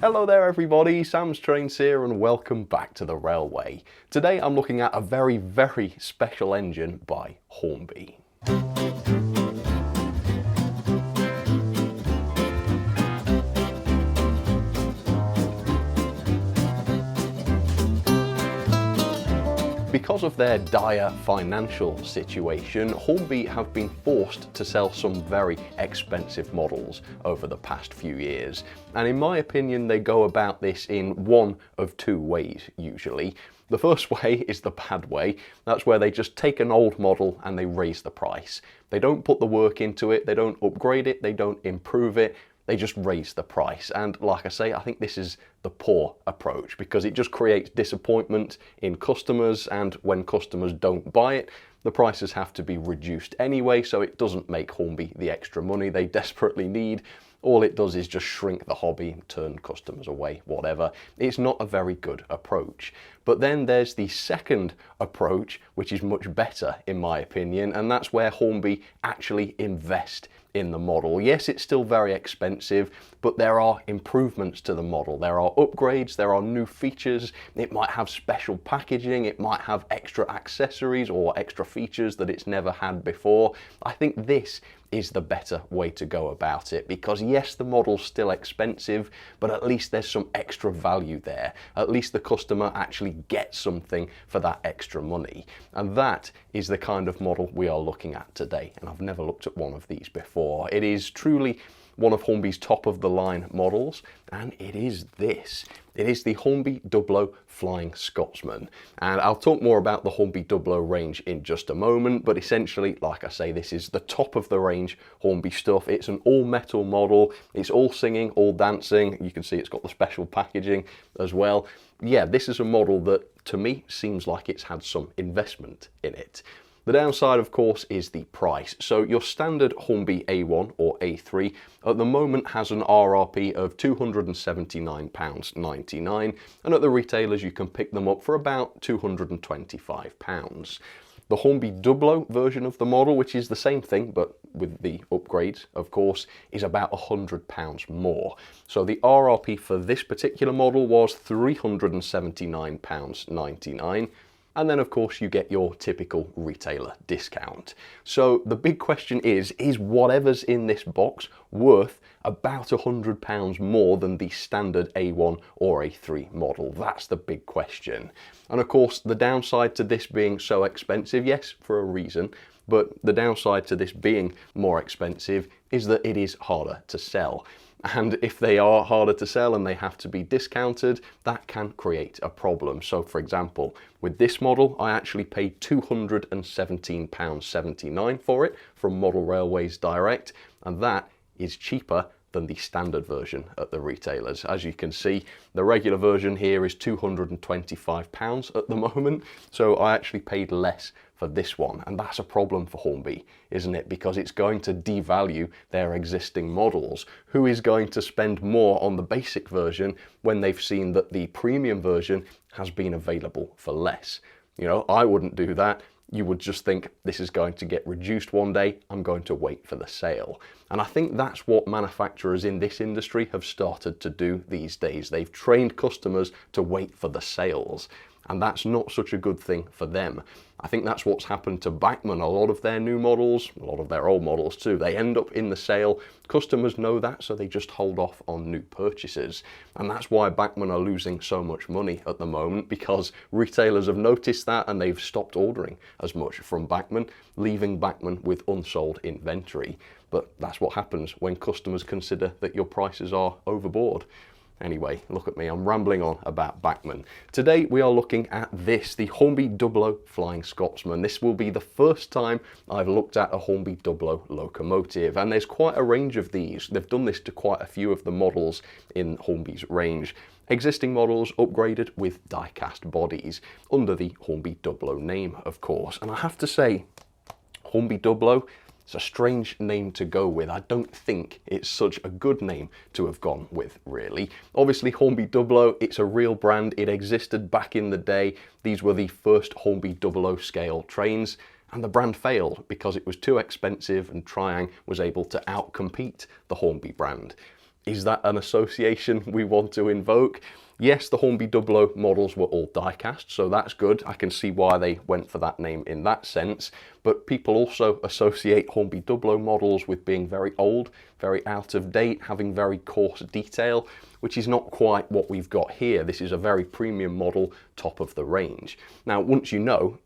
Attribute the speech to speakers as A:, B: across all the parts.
A: Hello there everybody, Sam's Trains here and welcome back to the railway. Today I'm looking at a very, very special engine by Hornby. Because of their dire financial situation, Hornby have been forced to sell some very expensive models over the past few years. And in my opinion, they go about this in one of two ways usually. The first way is the bad way. That's where they just take an old model and they raise the price. They don't put the work into it, they don't upgrade it, they don't improve it. They just raise the price. And like I say, I think this is the poor approach because it just creates disappointment in customers, and when customers don't buy it, the prices have to be reduced anyway, so it doesn't make Hornby the extra money they desperately need. All it does is just shrink the hobby, turn customers away, whatever. It's not a very good approach. But then there's the second approach, which is much better in my opinion, and that's where Hornby actually invest in the model. Yes, it's still very expensive, but there are improvements to the model. There are upgrades, there are new features, it might have special packaging, it might have extra accessories or extra features that it's never had before. I think this is the better way to go about it because yes, the model's still expensive, but at least there's some extra value there. At least the customer actually gets something for that extra money. And that is the kind of model we are looking at today. And I've never looked at one of these before. It is truly one of Hornby's top of the line models, and it is this. It is the Hornby 00 Flying Scotsman. And I'll talk more about the Hornby 00 range in just a moment, but essentially, like I say, this is the top of the range Hornby stuff. It's an all metal model. It's all singing, all dancing. You can see it's got the special packaging as well. Yeah, this is a model that to me seems like it's had some investment in it. The downside, of course, is the price. So your standard Hornby A1 or A3 at the moment has an RRP of £279.99, and at the retailers you can pick them up for about £225. The Hornby 00 version of the model, which is the same thing but with the upgrades, of course, is about £100 more. So the RRP for this particular model was £379.99. And then of course you get your typical retailer discount. So the big question is whatever's in this box worth about £100 more than the standard A1 or A3 model? That's the big question. And of course the downside to this being so expensive, yes, for a reason, but the downside to this being more expensive is that it is harder to sell. And if they are harder to sell and they have to be discounted, that can create a problem. So for example, with this model, I actually paid £217.79 for it from Model Railways Direct, and that is cheaper than the standard version at the retailers. As you can see, the regular version here is £225 at the moment, so I actually paid less for this one, and that's a problem for Hornby, isn't it? Because it's going to devalue their existing models. Who is going to spend more on the basic version when they've seen that the premium version has been available for less? You know, I wouldn't do that. You would just think this is going to get reduced one day, I'm going to wait for the sale. And I think that's what manufacturers in this industry have started to do these days. They've trained customers to wait for the sales, and that's not such a good thing for them. I think that's what's happened to Bachmann. A lot of their new models, a lot of their old models too, they end up in the sale. Customers know that, so they just hold off on new purchases. And that's why Bachmann are losing so much money at the moment, because retailers have noticed that and they've stopped ordering as much from Bachmann, leaving Bachmann with unsold inventory. But that's what happens when customers consider that your prices are overboard. Anyway, look at me, I'm rambling on about Bachmann. Today we are looking at this, the Hornby 00 Flying Scotsman. This will be the first time I've looked at a Hornby 00 locomotive, and there's quite a range of these. They've done this to quite a few of the models in Hornby's range. Existing models upgraded with die-cast bodies, under the Hornby 00 name, of course. And I have to say, Hornby 00, it's a strange name to go with. I don't think it's such a good name to have gone with, really. Obviously, Hornby 00, it's a real brand. It existed back in the day. These were the first Hornby 00 scale trains, and the brand failed because it was too expensive and Triang was able to outcompete the Hornby brand. Is that an association we want to invoke? Yes, the Hornby 00 models were all die-cast, so that's good. I can see why they went for that name in that sense. But people also associate Hornby 00 models with being very old, very out of date, having very coarse detail, which is not quite what we've got here. This is a very premium model, top of the range. Now, once you know,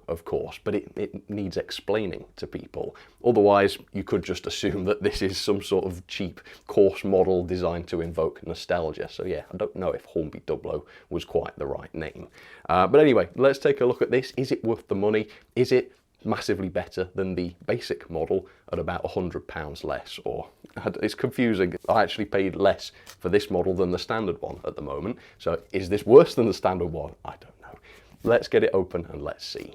A: of course, but it needs explaining to people. Otherwise, you could just assume that this is some sort of cheap, coarse model designed to invoke nostalgia. So yeah, I don't know if Hornby 00 was quite the right name. But anyway, let's take a look at this. Is it worth the money? Is it massively better than the basic model at about £100 less? Or it's confusing. I actually paid less for this model than the standard one at the moment. So is this worse than the standard one? I don't know. Let's get it open and let's see.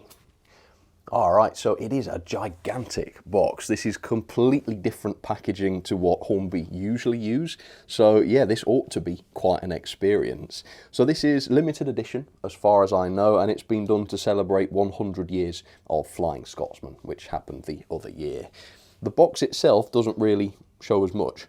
A: All right, so it is a gigantic box. This is completely different packaging to what Hornby usually use. So yeah, this ought to be quite an experience. So this is limited edition, as far as I know, and it's been done to celebrate 100 years of Flying Scotsman, which happened the other year. The box itself doesn't really show as much,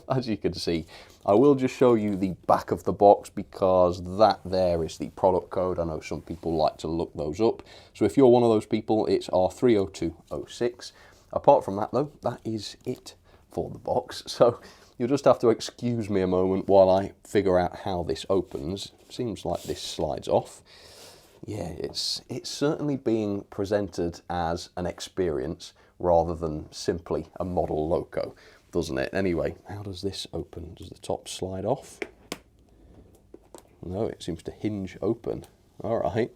A: as you can see. I will just show you the back of the box because that there is the product code. I know some people like to look those up. So if you're one of those people, it's R30206. Apart from that though, that is it for the box. So you'll just have to excuse me a moment while I figure out how this opens. Seems like this slides off. Yeah, it's certainly being presented as an experience rather than simply a model loco, doesn't it? Anyway, how does this open? Does the top slide off? No, it seems to hinge open. All right,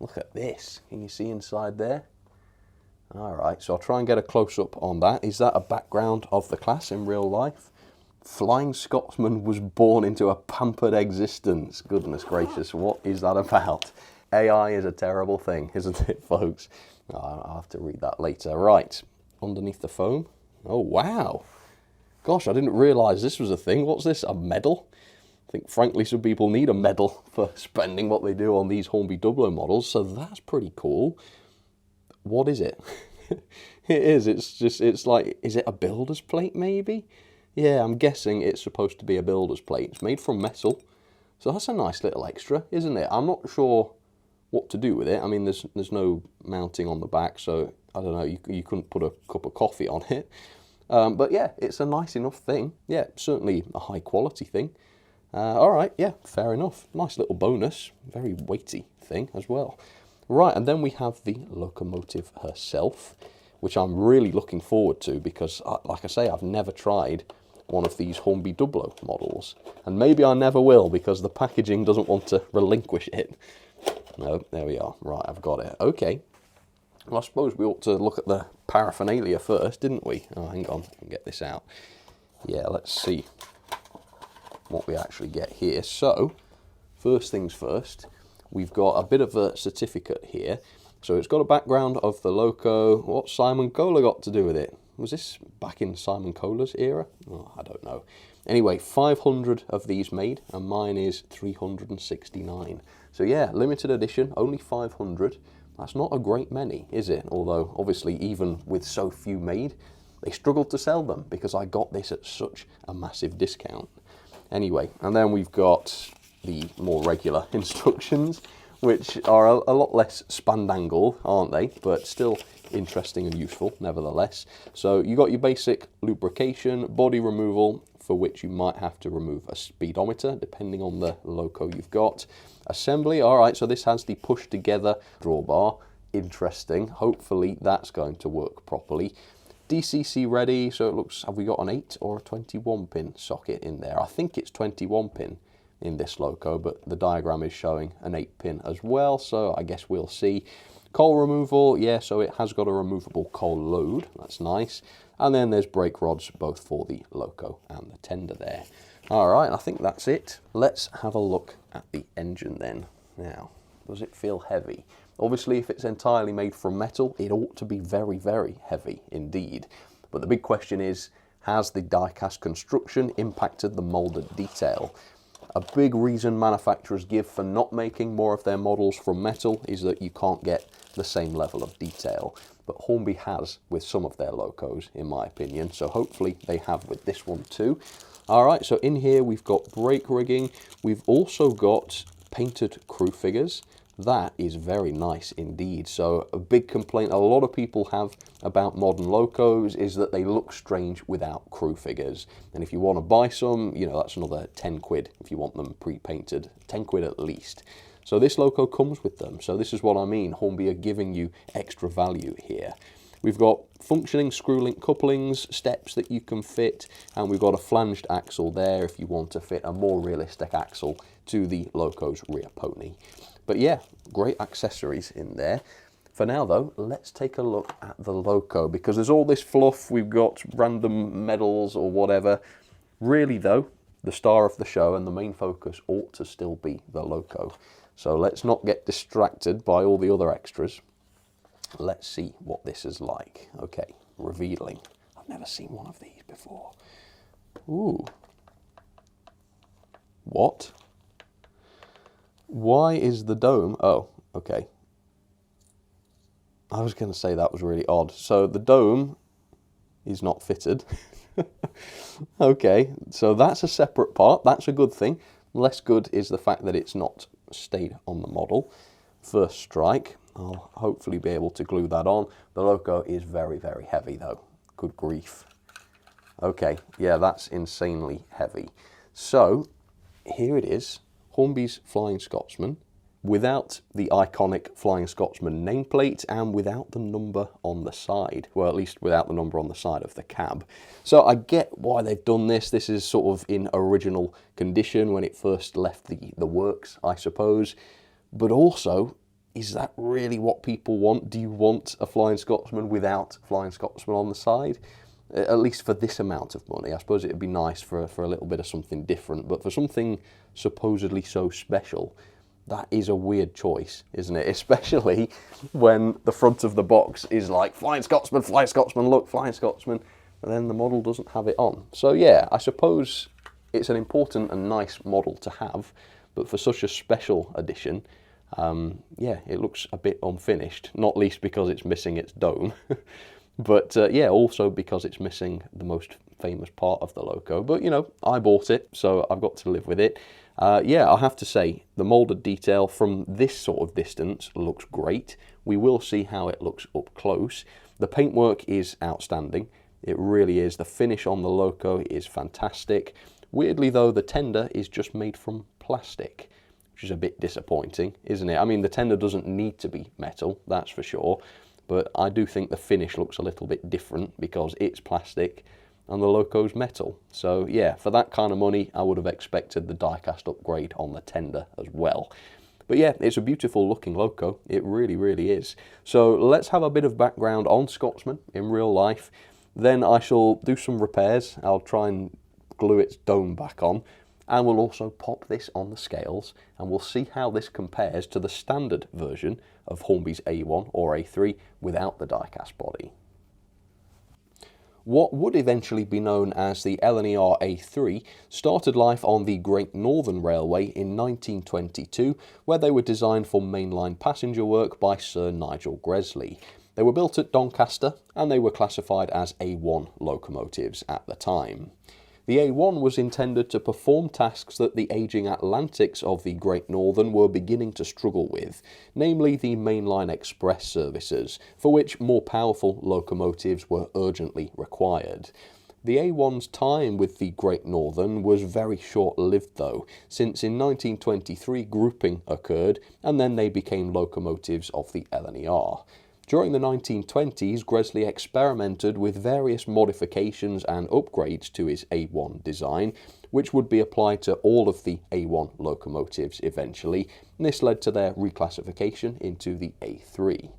A: look at this. Can you see inside there? All right, so I'll try and get a close-up on that. Is that a background of the class in real life? Flying Scotsman was born into a pampered existence. Goodness gracious, what is that about? AI is a terrible thing, isn't it, folks? I'll have to read that later. Right, underneath the foam. Oh, wow. Gosh, I didn't realise this was a thing. What's this, a medal? I think, frankly, some people need a medal for spending what they do on these Hornby 00 models, so that's pretty cool. What is it? It is, it's like, is it a builder's plate, maybe? Yeah, I'm guessing it's supposed to be a builder's plate. It's made from metal, so that's a nice little extra, isn't it? I'm not sure what to do with it. I mean, there's no mounting on the back, so I don't know, you couldn't put a cup of coffee on it. But yeah, it's a nice enough thing. Yeah, certainly a high quality thing. All right, yeah, fair enough. Nice little bonus, very weighty thing as well. Right, and then we have the locomotive herself, which I'm really looking forward to because, like I say, I've never tried one of these Hornby 00 models. And maybe I never will because the packaging doesn't want to relinquish it. No, there we are. Right, I've got it. Okay. Well, I suppose we ought to look at the paraphernalia first, didn't we? Oh, hang on, I can get this out. Yeah, let's see what we actually get here. So, first things first, we've got a bit of a certificate here. So it's got a background of the loco. What's Simon Kohler got to do with it? Was this back in Simon Kohler's era? Oh, I don't know. Anyway, 500 of these made, and mine is 369. So yeah, limited edition, only 500. That's not a great many, is it? Although, obviously, even with so few made, they struggled to sell them because I got this at such a massive discount. Anyway, and then we've got the more regular instructions, which are a lot less spandangled, aren't they? But still interesting and useful, nevertheless. So you got your basic lubrication, body removal, for which you might have to remove a speedometer, depending on the loco you've got. Assembly, all right, so this has the push together drawbar. Interesting. Hopefully that's going to work properly. DCC ready, so it looks, have we got an 8 or a 21 pin socket in there? I think it's 21 pin in this loco, but the diagram is showing an 8 pin as well, so I guess we'll see. Coal removal, yeah, so it has got a removable coal load, that's nice. And then there's brake rods, both for the loco and the tender there. All right, I think that's it. Let's have a look at the engine then. Now, does it feel heavy? Obviously, if it's entirely made from metal, it ought to be very, very heavy indeed. But the big question is, has the die-cast construction impacted the moulded detail? A big reason manufacturers give for not making more of their models from metal is that you can't get the same level of detail. But Hornby has with some of their locos, in my opinion, so hopefully they have with this one too. All right, so in here we've got brake rigging. We've also got painted crew figures. That is very nice indeed. So a big complaint a lot of people have about modern locos is that they look strange without crew figures. And if you want to buy some, you know, that's another 10 quid if you want them pre-painted, 10 quid at least. So this loco comes with them. So this is what I mean. Hornby are giving you extra value here. We've got functioning screw-link couplings, steps that you can fit, and we've got a flanged axle there if you want to fit a more realistic axle to the loco's rear pony. But yeah, great accessories in there. For now though, let's take a look at the loco, because there's all this fluff, we've got random medals or whatever. Really though, the star of the show and the main focus ought to still be the loco. So let's not get distracted by all the other extras. Let's see what this is like. Okay, revealing. I've never seen one of these before. Ooh. What? Why is the dome? Oh, okay. I was going to say that was really odd. So the dome is not fitted. Okay, so that's a separate part. That's a good thing. Less good is the fact that it's not stayed on the model. First strike. I'll hopefully be able to glue that on. The loco is very, very heavy though. Good grief. Okay, yeah, that's insanely heavy. So, here it is. Hornby's Flying Scotsman, without the iconic Flying Scotsman nameplate and without the number on the side. Well, at least without the number on the side of the cab. So I get why they've done this. This is sort of in original condition when it first left the works, I suppose. But also, is that really what people want? Do you want a Flying Scotsman without Flying Scotsman on the side? At least for this amount of money. I suppose it'd be nice for a little bit of something different, but for something supposedly so special, that is a weird choice, isn't it? Especially when the front of the box is like, Flying Scotsman, look, Flying Scotsman, and then the model doesn't have it on. So yeah, I suppose it's an important and nice model to have, but for such a special edition, yeah, it looks a bit unfinished, not least because it's missing its dome. But yeah, also because it's missing the most famous part of the loco. But you know, I bought it, so I've got to live with it. Yeah, I have to say, the moulded detail from this sort of distance looks great. We will see how it looks up close. The paintwork is outstanding. It really is. The finish on the loco is fantastic. Weirdly though, the tender is just made from plastic, which is a bit disappointing, isn't it? I mean, the tender doesn't need to be metal, that's for sure. But I do think the finish looks a little bit different because it's plastic and the loco's metal. So yeah, for that kind of money, I would have expected the die-cast upgrade on the tender as well. But yeah, it's a beautiful looking loco. It really, really is. So let's have a bit of background on Scotsman in real life. Then I shall do some repairs. I'll try and glue its dome back on. And we'll also pop this on the scales and we'll see how this compares to the standard version of Hornby's A1 or A3 without the die-cast body. What would eventually be known as the LNER A3 started life on the Great Northern Railway in 1922, where they were designed for mainline passenger work by Sir Nigel Gresley. They were built at Doncaster and they were classified as A1 locomotives at the time. The A1 was intended to perform tasks that the ageing Atlantics of the Great Northern were beginning to struggle with, namely the mainline express services, for which more powerful locomotives were urgently required. The A1's time with the Great Northern was very short-lived though, since in 1923 grouping occurred and then they became locomotives of the LNER. During the 1920s, Gresley experimented with various modifications and upgrades to his A1 design, which would be applied to all of the A1 locomotives eventually, and this led to their reclassification into the A3.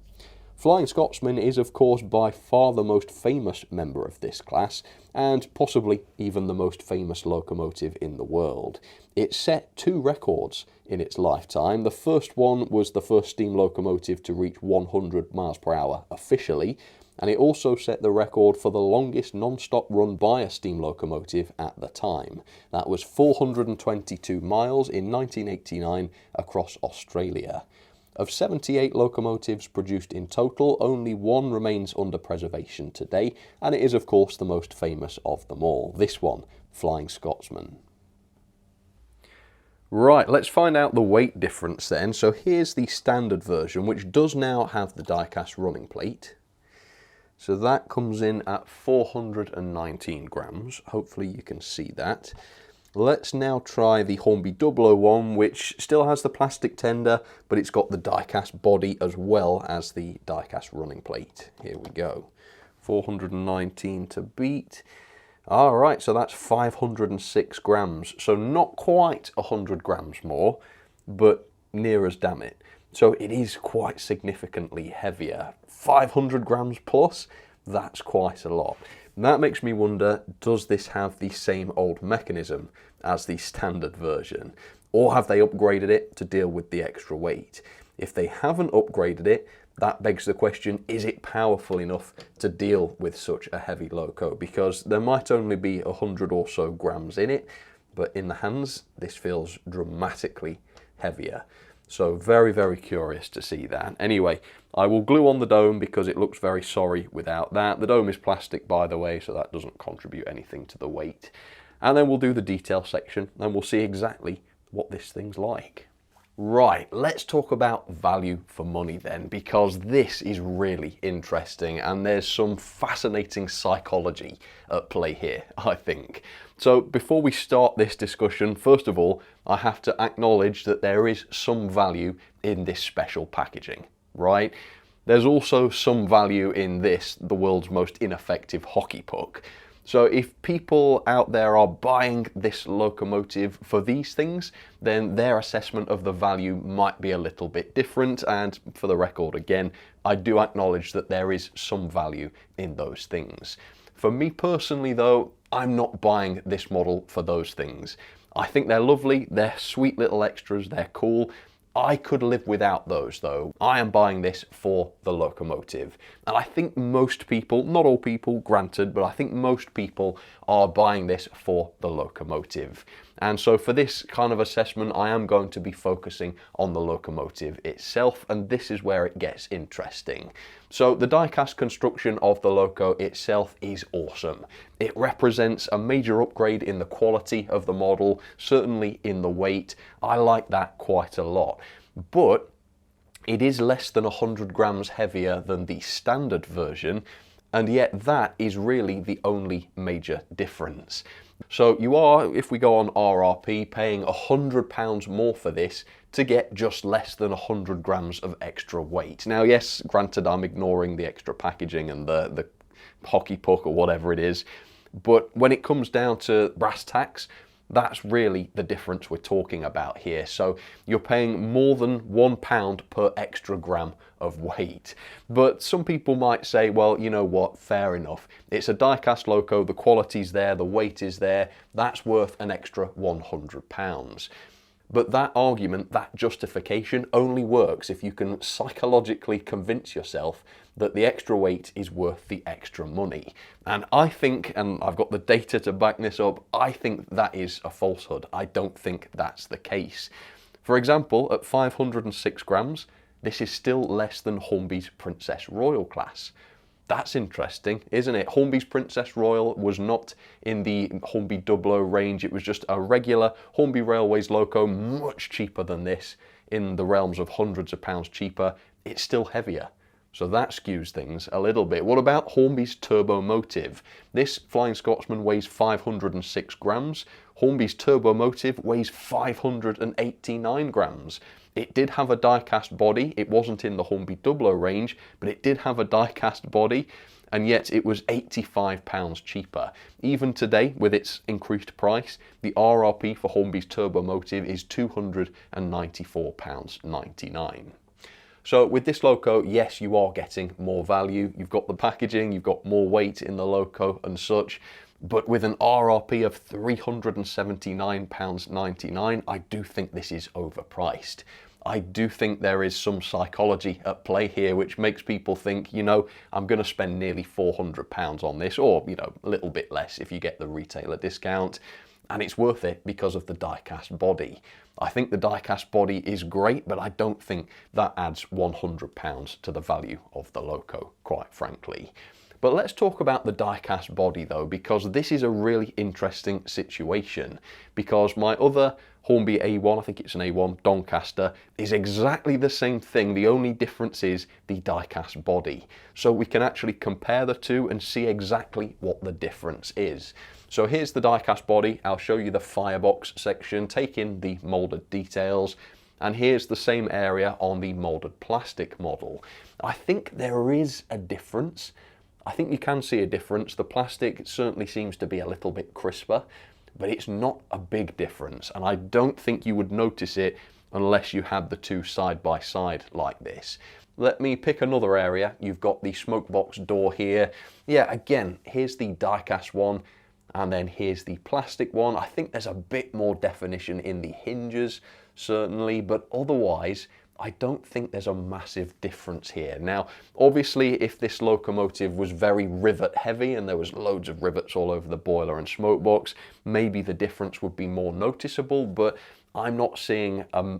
A: Flying Scotsman is of course by far the most famous member of this class, and possibly even the most famous locomotive in the world. It set 2 records in its lifetime. The first one was the first steam locomotive to reach 100 miles per hour officially, and it also set the record for the longest non-stop run by a steam locomotive at the time. That was 422 miles in 1989 across Australia. Of 78 locomotives produced in total, only one remains under preservation today, and it is of course the most famous of them all, this one, Flying Scotsman. Right, let's find out the weight difference then. So here's the standard version, which does now have the die-cast running plate. So that comes in at 419 grams. Hopefully you can see that. Let's now try the Hornby 001, which still has the plastic tender, but it's got the die-cast body as well as the die-cast running plate. Here we go. 419 to beat. All right, so that's 506 grams. So not quite 100 grams more, but near as damn it. So it is quite significantly heavier. 500 grams plus, that's quite a lot. And that makes me wonder, does this have the same old mechanism as the standard version? Or have they upgraded it to deal with the extra weight? If they haven't upgraded it, that begs the question, is it powerful enough to deal with such a heavy loco? Because there might only be 100 or so grams in it, but in the hands, this feels dramatically heavier. So very, very curious to see that. Anyway, I will glue on the dome because it looks very sorry without that. The dome is plastic, by the way, so that doesn't contribute anything to the weight. And then we'll do the detail section and we'll see exactly what this thing's like. Right, let's talk about value for money then, because this is really interesting and there's some fascinating psychology at play here, I think. So before we start this discussion, first of all, I have to acknowledge that there is some value in this special packaging, right? There's also some value in this, the world's most ineffective hockey puck. So if people out there are buying this locomotive for these things, then their assessment of the value might be a little bit different. And for the record, again, I do acknowledge that there is some value in those things. For me personally though, I'm not buying this model for those things. I think they're lovely, they're sweet little extras, they're cool. I could live without those though. I am buying this for the locomotive. And I think most people, not all people, granted, but I think most people are buying this for the locomotive. And so for this kind of assessment, I am going to be focusing on the locomotive itself, and this is where it gets interesting. So the die-cast construction of the loco itself is awesome. It represents a major upgrade in the quality of the model, certainly in the weight. I like that quite a lot. But it is less than 100 grams heavier than the standard version, and yet that is really the only major difference. So you are, if we go on RRP, paying £100 more for this to get just less than 100 grams of extra weight. Now yes, granted I'm ignoring the extra packaging and the hockey puck or whatever it is, but when it comes down to brass tacks, that's really the difference we're talking about here. So you're paying more than £1 per extra gram of weight. But some people might say, well, you know what, fair enough. It's a die-cast loco, the quality's there, the weight is there, that's worth an extra £100. But that argument, that justification only works if you can psychologically convince yourself that the extra weight is worth the extra money. And I think, and I've got the data to back this up, I think that is a falsehood. I don't think that's the case. For example, at 506 grams, this is still less than Hornby's Princess Royal class. That's interesting, isn't it? Hornby's Princess Royal was not in the Hornby 00 range. It was just a regular Hornby Railways loco, much cheaper than this, in the realms of hundreds of pounds cheaper. It's still heavier. So that skews things a little bit. What about Hornby's Turbo Motive? This Flying Scotsman weighs 506 grams. Hornby's Turbo Motive weighs 589 grams. It did have a die-cast body. It wasn't in the Hornby 00 range, but it did have a die-cast body, and yet it was £85 cheaper. Even today, with its increased price, the RRP for Hornby's Turbo Motive is £294.99. So with this loco, yes, you are getting more value. You've got the packaging, you've got more weight in the loco and such, but with an RRP of £379.99, I do think this is overpriced. I do think there is some psychology at play here, which makes people think, you know, I'm going to spend nearly £400 on this, or, you know, a little bit less if you get the retailer discount, and it's worth it because of the die-cast body. I think the die-cast body is great, but I don't think that adds £100 to the value of the Loco, quite frankly. But let's talk about the die-cast body though, because this is a really interesting situation, because my other Hornby A1, I think it's an A1 Doncaster, is exactly the same thing. The only difference is the die-cast body. So we can actually compare the two and see exactly what the difference is. So here's the die-cast body. I'll show you the firebox section, take in the moulded details, and here's the same area on the moulded plastic model. I think there is a difference. I think you can see a difference. The plastic certainly seems to be a little bit crisper, but it's not a big difference, and I don't think you would notice it unless you had the two side by side like this. Let me pick another area. You've got the smoke box door here. Yeah, again, here's the die-cast one, and then here's the plastic one. I think there's a bit more definition in the hinges, certainly, but otherwise, I don't think there's a massive difference here. Now, obviously, if this locomotive was very rivet heavy and there was loads of rivets all over the boiler and smoke box, maybe the difference would be more noticeable, but I'm not seeing a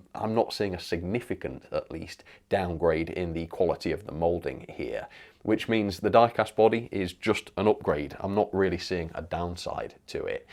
A: significant, at least, downgrade in the quality of the moulding here, which means the die-cast body is just an upgrade. I'm not really seeing a downside to it.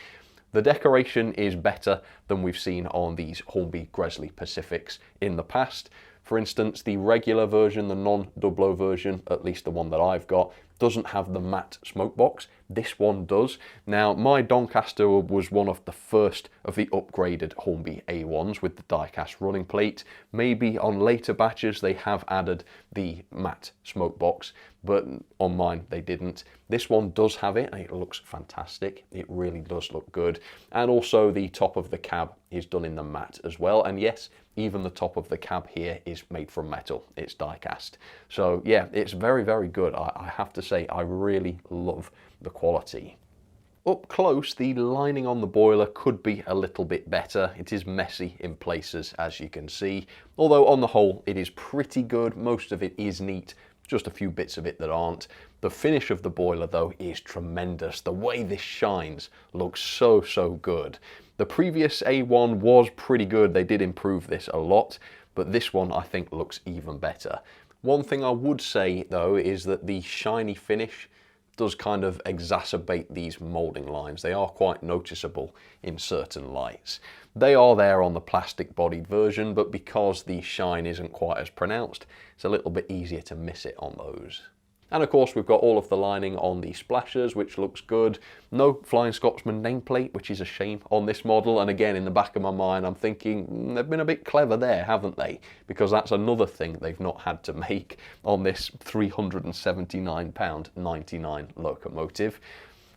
A: The decoration is better than we've seen on these Hornby Gresley Pacifics in the past. For instance, the regular version, the non-Dublo version, at least the one that I've got, doesn't have the matte smoke box. This one does. Now, my Doncaster was one of the first of the upgraded Hornby A1s with the die-cast running plate. Maybe on later batches they have added the matte smoke box, but on mine they didn't. This one does have it, and it looks fantastic. It really does look good. And also the top of the cab is done in the matte as well. And yes, even the top of the cab here is made from metal. It's die-cast. So yeah, it's very, very good. I have to say, I really love the quality. Up close, the lining on the boiler could be a little bit better. It is messy in places, as you can see. Although on the whole, it is pretty good. Most of it is neat, just a few bits of it that aren't. The finish of the boiler though is tremendous. The way this shines looks so, so good. The previous A1 was pretty good. They did improve this a lot, but this one I think looks even better. One thing I would say though is that the shiny finish does kind of exacerbate these moulding lines. They are quite noticeable in certain lights. They are there on the plastic bodied version, but because the shine isn't quite as pronounced, it's a little bit easier to miss it on those. And of course we've got all of the lining on the splashers, which looks good. No Flying Scotsman nameplate, which is a shame on this model. And again, in the back of my mind, I'm thinking they've been a bit clever there, haven't they? Because that's another thing they've not had to make on this £379.99 locomotive.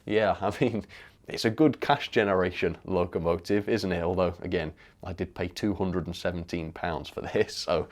A: Yeah, I mean, it's a good cash generation locomotive, isn't it? Although, again, I did pay £217 for this, so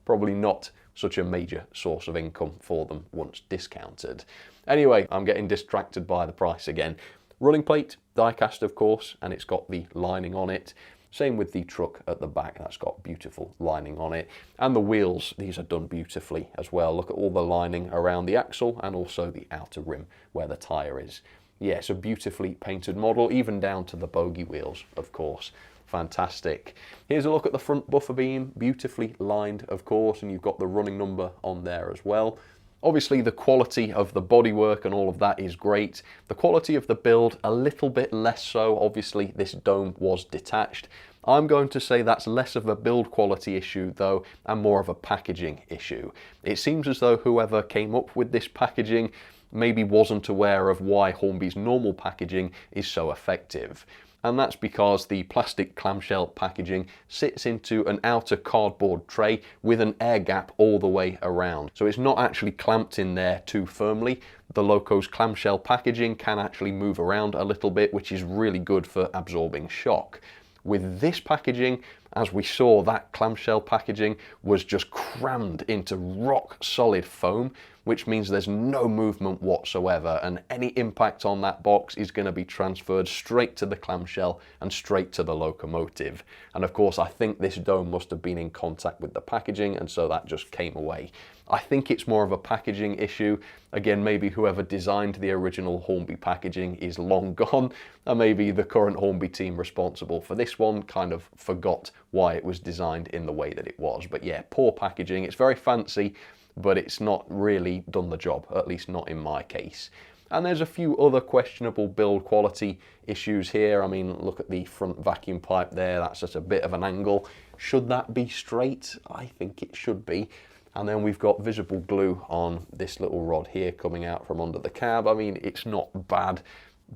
A: probably not such a major source of income for them once discounted. Anyway, I'm getting distracted by the price again. Running plate, die-cast of course, and it's got the lining on it. Same with the truck at the back, that's got beautiful lining on it. And the wheels, these are done beautifully as well. Look at all the lining around the axle and also the outer rim where the tyre is. Yeah, it's a beautifully painted model, even down to the bogie wheels, of course. Fantastic. Here's a look at the front buffer beam, beautifully lined of course, and you've got the running number on there as well. Obviously the quality of the bodywork and all of that is great. The quality of the build, a little bit less so. Obviously this dome was detached. I'm going to say that's less of a build quality issue though, and more of a packaging issue. It seems as though whoever came up with this packaging maybe wasn't aware of why Hornby's normal packaging is so effective. And that's because the plastic clamshell packaging sits into an outer cardboard tray with an air gap all the way around. So it's not actually clamped in there too firmly. The Loco's clamshell packaging can actually move around a little bit, which is really good for absorbing shock. With this packaging, As we saw, that clamshell packaging was just crammed into rock solid foam, which means there's no movement whatsoever, and any impact on that box is going to be transferred straight to the clamshell and straight to the locomotive. And of course, I think this dome must have been in contact with the packaging, and so that just came away. I think it's more of a packaging issue. Again, maybe whoever designed the original Hornby packaging is long gone, and maybe the current Hornby team responsible for this one kind of forgot why it was designed in the way that it was. But yeah, poor packaging. It's very fancy, but it's not really done the job, at least not in my case. And there's a few other questionable build quality issues here. I mean, look at the front vacuum pipe there. That's at a bit of an angle. Should that be straight? I think it should be. And then we've got visible glue on this little rod here coming out from under the cab. I mean, it's not bad,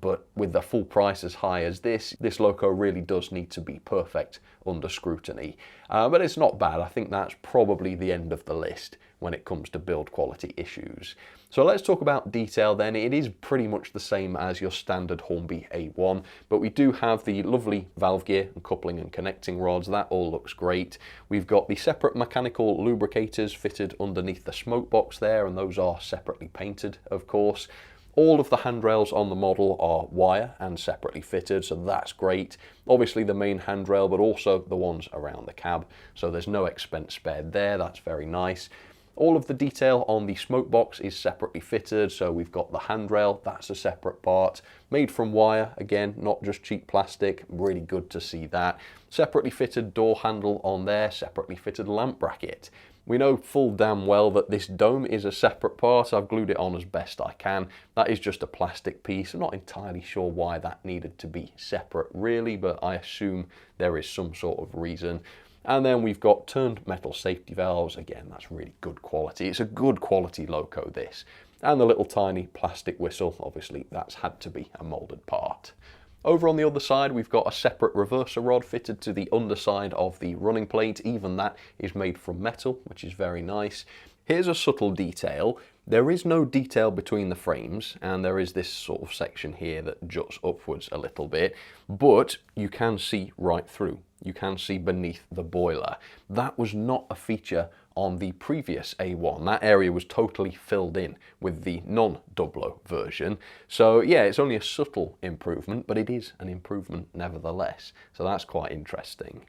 A: but with the full price as high as this loco really does need to be perfect under scrutiny. But it's not bad. I think that's probably the end of the list when it comes to build quality issues. So let's talk about detail then. It is pretty much the same as your standard Hornby A1, but we do have the lovely valve gear and coupling and connecting rods. That all looks great. We've got the separate mechanical lubricators fitted underneath the smoke box there, and those are separately painted, of course. All of the handrails on the model are wire and separately fitted, so that's great. Obviously the main handrail, but also the ones around the cab, so there's no expense spared there. That's very nice. All of the detail on the smoke box is separately fitted, so we've got the handrail, that's a separate part, made from wire, again, not just cheap plastic, really good to see that. Separately fitted door handle on there, separately fitted lamp bracket. We know full damn well that this dome is a separate part. I've glued it on as best I can. That is just a plastic piece. I'm not entirely sure why that needed to be separate really, but I assume there is some sort of reason. And then we've got turned metal safety valves. Again, that's really good quality. It's a good quality loco, this. And the little tiny plastic whistle, obviously that's had to be a moulded part. Over on the other side, we've got a separate reverser rod fitted to the underside of the running plate. Even that is made from metal, which is very nice. Here's a subtle detail. There is no detail between the frames, and there is this sort of section here that juts upwards a little bit, but you can see right through. You can see beneath the boiler. That was not a feature on the previous A1. That area was totally filled in with the non-Dublo version. So yeah, it's only a subtle improvement, but it is an improvement nevertheless. So that's quite interesting.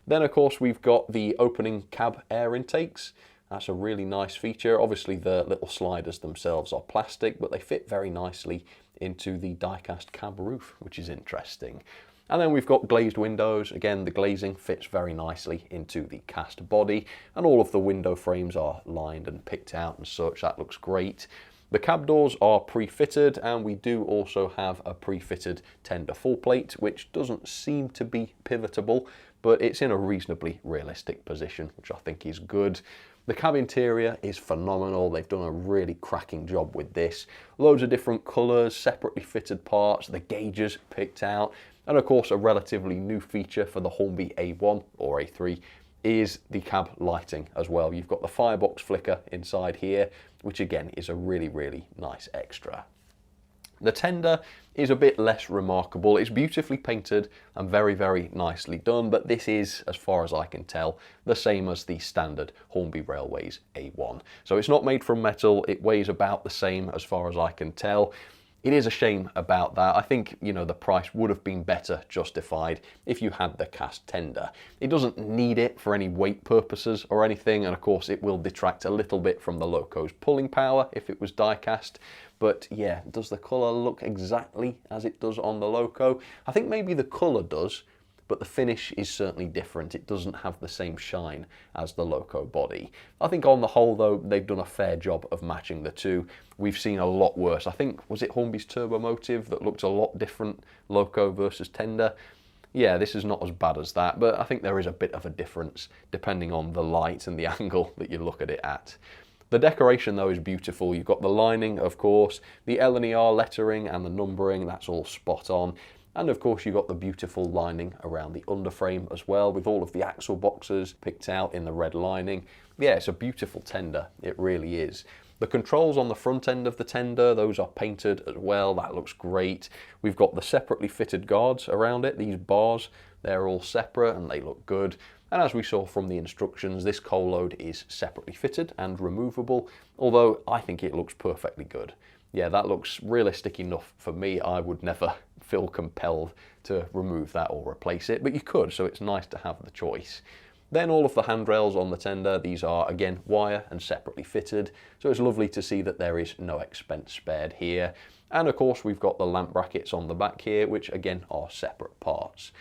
A: Then of course we've got the opening cab air intakes. That's a really nice feature. Obviously the little sliders themselves are plastic, but they fit very nicely into the die-cast cab roof, which is interesting. And then we've got glazed windows. Again, the glazing fits very nicely into the cast body, and all of the window frames are lined and picked out and such. That looks great. The cab doors are pre-fitted, and we do also have a pre-fitted tender full plate, which doesn't seem to be pivotable, but it's in a reasonably realistic position, which I think is good. The cab interior is phenomenal. They've done a really cracking job with this. Loads of different colours, separately fitted parts, the gauges picked out, and of course a relatively new feature for the Hornby A1 or A3 is the cab lighting as well. You've got the firebox flicker inside here, which again is a really, really nice extra. The tender is a bit less remarkable. It's beautifully painted and very, very nicely done, but this is, as far as I can tell, the same as the standard Hornby Railways A1. So it's not made from metal, it weighs about the same as far as I can tell. It is a shame about that. I think, you know, the price would have been better justified if you had the cast tender. It doesn't need it for any weight purposes or anything, and of course it will detract a little bit from the loco's pulling power if it was die cast. But yeah, does the colour look exactly as it does on the loco? I think maybe the colour does, but the finish is certainly different. It doesn't have the same shine as the loco body. I think on the whole though, they've done a fair job of matching the two. We've seen a lot worse. I think, was it Hornby's Turbo Motive that looked a lot different, loco versus tender? Yeah, this is not as bad as that, but I think there is a bit of a difference depending on the light and the angle that you look at it at. The decoration though is beautiful. You've got the lining, of course, the L&ER lettering and the numbering, that's all spot on. And of course you've got the beautiful lining around the underframe as well, with all of the axle boxes picked out in the red lining. Yeah, it's a beautiful tender, it really is. The controls on the front end of the tender, those are painted as well. That looks great. We've got the separately fitted guards around it. These bars, they're all separate and they look good. And as we saw from the instructions, this coal load is separately fitted and removable, although I think it looks perfectly good. Yeah, that looks realistic enough for me. I would never feel compelled to remove that or replace it, but you could, so it's nice to have the choice. Then all of the handrails on the tender, these are again wire and separately fitted, so it's lovely to see that there is no expense spared here. And of course we've got the lamp brackets on the back here, which again are separate parts.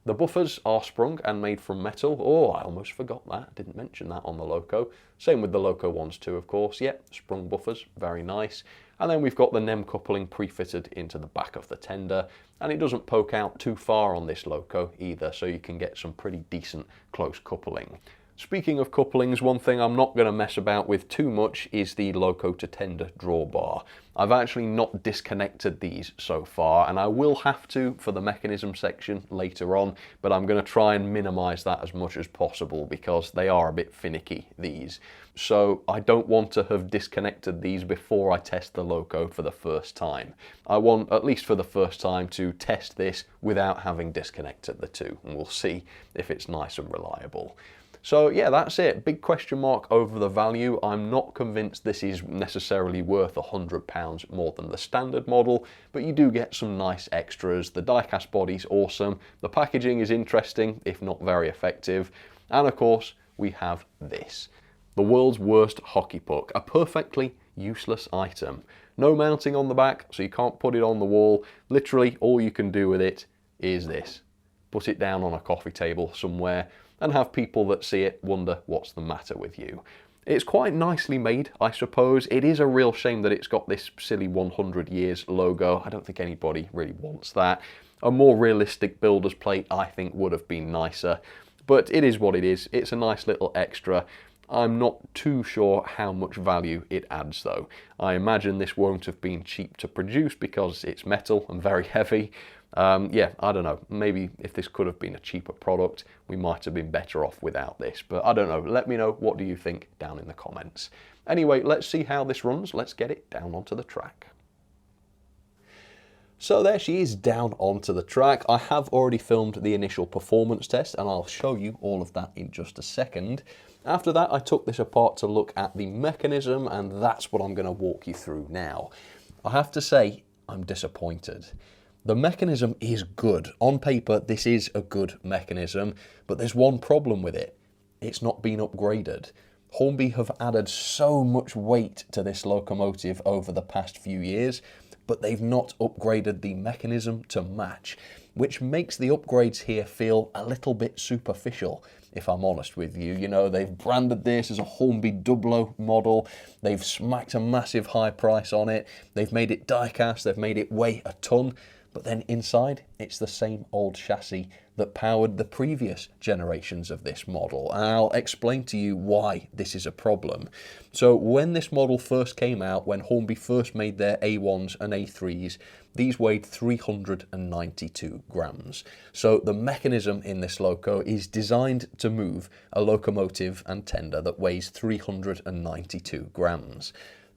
A: The buffers are sprung and made from metal. Oh, I almost forgot that. I didn't mention that on the Loco. Same with the Loco ones too, of course. Yep, sprung buffers, very nice. And then we've got the NEM coupling pre-fitted into the back of the tender, and it doesn't poke out too far on this Loco either, so you can get some pretty decent close coupling. Speaking of couplings, one thing I'm not going to mess about with too much is the Loco to tender drawbar. I've actually not disconnected these so far, and I will have to for the mechanism section later on, but I'm going to try and minimize that as much as possible because they are a bit finicky, these. So I don't want to have disconnected these before I test the Loco for the first time. I want, at least for the first time, to test this without having disconnected the two, and we'll see if it's nice and reliable. So yeah, that's it. Big question mark over the value. I'm not convinced this is necessarily worth £100 more than the standard model, but you do get some nice extras. The die-cast body's awesome. The packaging is interesting, if not very effective. And of course, we have this. The world's worst hockey puck, a perfectly useless item. No mounting on the back, so you can't put it on the wall. Literally, all you can do with it is this. Put it down on a coffee table somewhere and have people that see it wonder what's the matter with you. It's quite nicely made, I suppose. It is a real shame that it's got this silly 100 years logo. I don't think anybody really wants that. A more realistic builder's plate, I think, would have been nicer. But it is what it is. It's a nice little extra. I'm not too sure how much value it adds though. I imagine this won't have been cheap to produce because it's metal and very heavy. Yeah, I don't know, maybe if this could have been a cheaper product, we might have been better off without this, but I don't know. Let me know, what do you think down in the comments. Anyway, let's see how this runs. Let's get it down onto the track. So there she is down onto the track. I have already filmed the initial performance test and I'll show you all of that in just a second. After that, I took this apart to look at the mechanism, and that's what I'm going to walk you through now. I have to say, I'm disappointed. The mechanism is good. On paper, this is a good mechanism, but there's one problem with it. It's not been upgraded. Hornby have added so much weight to this locomotive over the past few years, but they've not upgraded the mechanism to match, which makes the upgrades here feel a little bit superficial, if I'm honest with you. You know, they've branded this as a Hornby Dublo model, they've smacked a massive high price on it, they've made it die-cast, they've made it weigh a ton, but then inside, it's the same old chassis that powered the previous generations of this model. And I'll explain to you why this is a problem. So when this model first came out, when Hornby first made their A1s and A3s, these weighed 392 grams. So the mechanism in this Loco is designed to move a locomotive and tender that weighs 392 grams.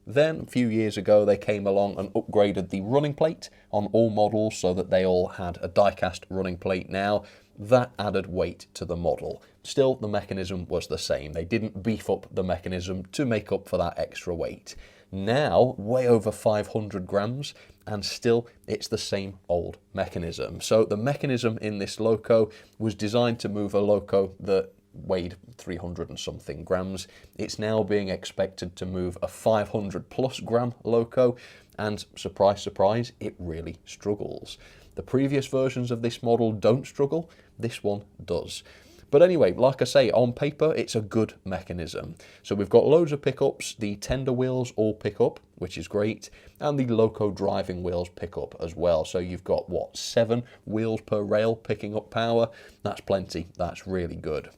A: Then, a few years ago, they came along and upgraded the running plate on all models so that they all had a die-cast running plate now. That added weight to the model. Still, the mechanism was the same. They didn't beef up the mechanism to make up for that extra weight. Now, way over 500 grams, and still, it's the same old mechanism. So the mechanism in this Loco was designed to move a Loco that weighed 300 and something grams. It's now being expected to move a 500 plus gram Loco, and surprise, surprise, it really struggles. The previous versions of this model don't struggle, this one does. But anyway, like I say, on paper, it's a good mechanism. So we've got loads of pickups, the tender wheels all pick up, which is great, and the Loco driving wheels pick up as well. So you've got, what, 7 wheels per rail picking up power? That's plenty, that's really good.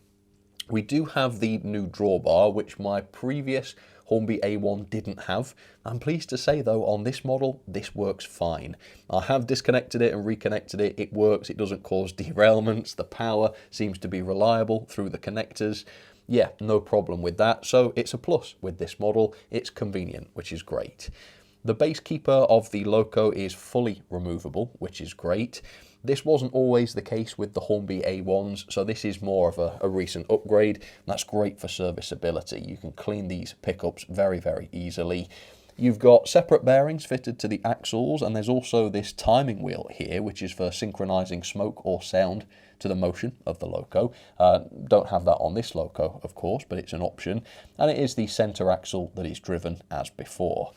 A: We do have the new drawbar, which my previous Hornby A1 didn't have. I'm pleased to say though, on this model, this works fine. I have disconnected it and reconnected it. It works, it doesn't cause derailments. The power seems to be reliable through the connectors. Yeah, no problem with that. So it's a plus with this model. It's convenient, which is great. The base keeper of the loco is fully removable, which is great. This wasn't always the case with the Hornby A1s, so this is more of a recent upgrade. That's great for serviceability. You can clean these pickups very, very easily. You've got separate bearings fitted to the axles, and there's also this timing wheel here, which is for synchronizing smoke or sound to the motion of the loco. Don't have that on this loco, of course, but it's an option. And it is the center axle that is driven as before.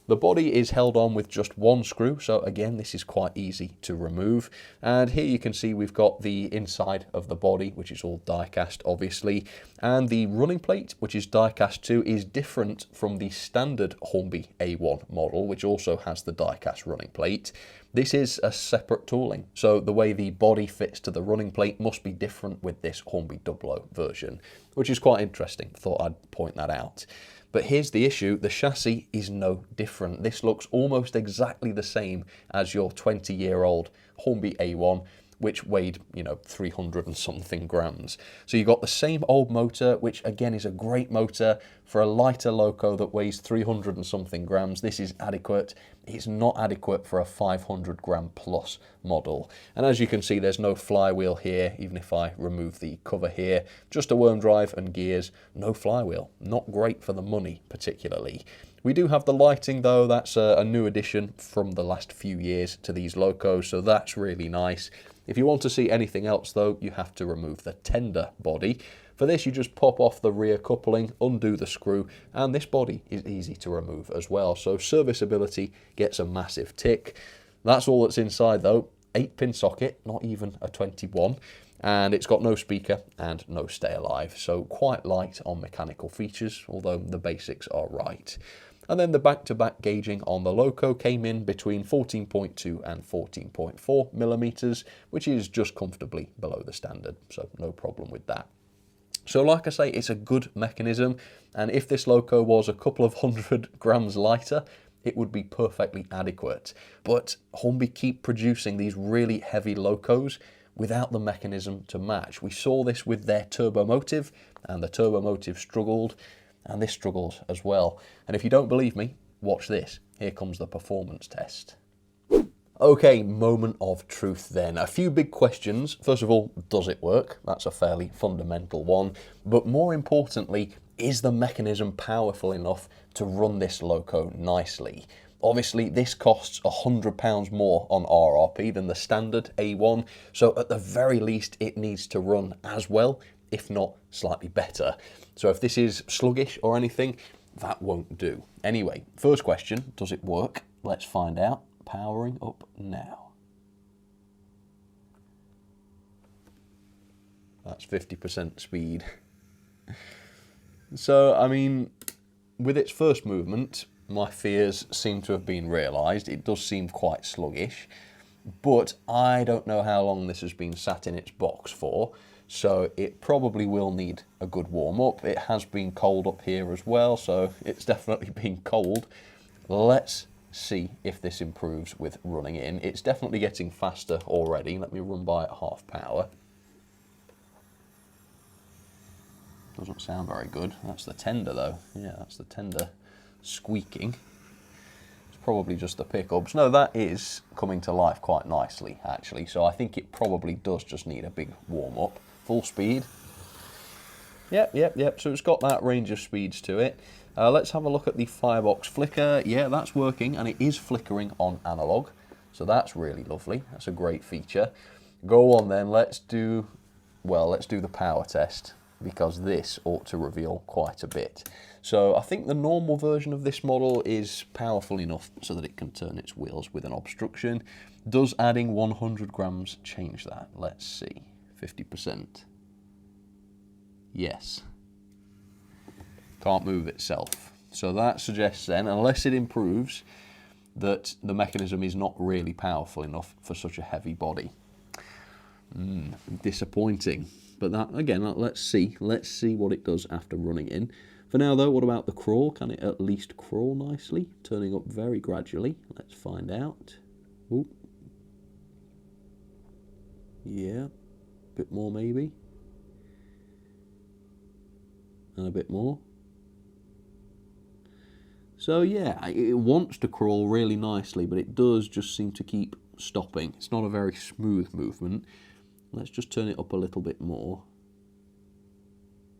A: The body is held on with just one screw, so again, this is quite easy to remove. And here you can see we've got the inside of the body, which is all die-cast, obviously. And the running plate, which is die-cast too, is different from the standard Hornby A1 model, which also has the die-cast running plate. This is a separate tooling, so the way the body fits to the running plate must be different with this Hornby 00 version, which is quite interesting. Thought I'd point that out. But here's the issue, the chassis is no different. This looks almost exactly the same as your 20-year-old Hornby A1, which weighed, 300 and something grams. So you've got the same old motor, which again is a great motor for a lighter loco that weighs 300 and something grams. This is adequate. It's not adequate for a 500 gram plus model. And as you can see, there's no flywheel here, even if I remove the cover here. Just a worm drive and gears, no flywheel. Not great for the money, particularly. We do have the lighting though. That's a new addition from the last few years to these locos, so that's really nice. If you want to see anything else though, you have to remove the tender body. For this, you just pop off the rear coupling, undo the screw, and this body is easy to remove as well. So serviceability gets a massive tick. That's all that's inside though. 8-pin socket, not even a 21. And it's got no speaker and no stay alive. So quite light on mechanical features, although the basics are right. And then the back-to-back gauging on the loco came in between 14.2 and 14.4 millimeters, which is just comfortably below the standard, so no problem with that. So like I say, it's a good mechanism, and if this loco was a couple of 100 grams lighter, it would be perfectly adequate. But Hornby keep producing these really heavy locos without the mechanism to match. We saw this with their Turbomotive, and the Turbomotive struggled, and this struggles as well. And if you don't believe me, watch this. Here comes the performance test. Okay, moment of truth then. A few big questions. First of all, does it work? That's a fairly fundamental one. But more importantly, is the mechanism powerful enough to run this loco nicely? Obviously, this costs £100 more on RRP than the standard A1, so at the very least, it needs to run as well, if not slightly better. So if this is sluggish or anything, that won't do. Anyway, first question, does it work? Let's find out. Powering up now. That's 50% speed. So, I mean, with its first movement, my fears seem to have been realised. It does seem quite sluggish, but I don't know how long this has been sat in its box for, so it probably will need a good warm-up. It has been cold up here as well, so it's definitely been cold. Let's see if this improves with running in. It's definitely getting faster already. Let me run by at half power. Doesn't sound very good. That's the tender though. Yeah, that's the tender squeaking. It's probably just the pickups. No, that is coming to life quite nicely actually. So I think it probably does just need a big warm up. Full speed. Yep. So it's got that range of speeds to it. Let's have a look at the firebox flicker. Yeah, that's working, and it is flickering on analog, so that's really lovely. That's a great feature. Go on then, let's do the power test, because this ought to reveal quite a bit. So I think the normal version of this model is powerful enough so that it can turn its wheels with an obstruction. Does adding 100 grams change that? Let's see. 50%. Yes. Can't move itself. So that suggests then, unless it improves, that the mechanism is not really powerful enough for such a heavy body. Disappointing. But that, again, let's see what it does after running in. For now though, what about the crawl? Can it at least crawl nicely? Turning up very gradually. Let's find out. Ooh. Yeah, bit more maybe.
B: And a bit more. So yeah, it wants to crawl really nicely, but it does just seem to keep stopping. It's not a very smooth movement. Let's just turn it up a little bit more.